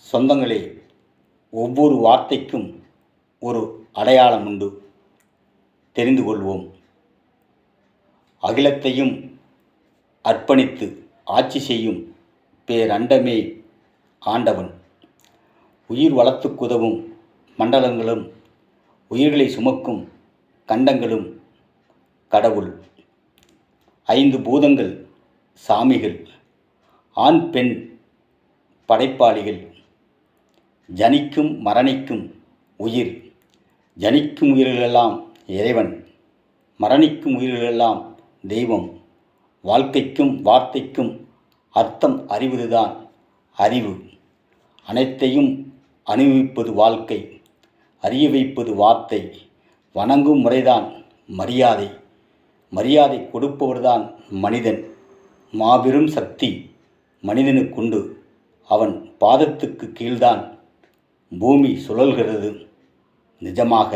சொந்தங்களே, ஒவ்வொரு வார்த்தைக்கும் ஒரு அடையாளம் உண்டு. தெரிந்து கொள்வோம். அகிலத்தையும் அர்ப்பணித்து ஆட்சி செய்யும் பேரண்டமே ஆண்டவன். உயிர் வளத்துக்குதவும் மண்டலங்களும் உயிர்களை சுமக்கும் கண்டங்களும் கடவுள். 5 பூதங்கள் சாமிகள், ஆண் பெண் படைப்பாளிகள். ஜனிக்கும் மரணிக்கும் உயிர், ஜனிக்கும் உயிர்களெல்லாம் இறைவன், மரணிக்கும் உயிர்களெல்லாம் தெய்வம். வாழ்க்கைக்கும் வார்த்தைக்கும் அர்த்தம் அறிவதுதான் அறிவு. அனைத்தையும் அனுபவிப்பது வாழ்க்கை, அறிய வைப்பது வார்த்தை. வணங்கும் முறைதான் மரியாதை, மரியாதை கொடுப்பவர்தான் மனிதன். மாபெரும் சக்தி மனிதனுக்குண்டு. அவன் பாதத்துக்கு கீழ்தான் பூமி சுழல்கிறது. நிஜமாக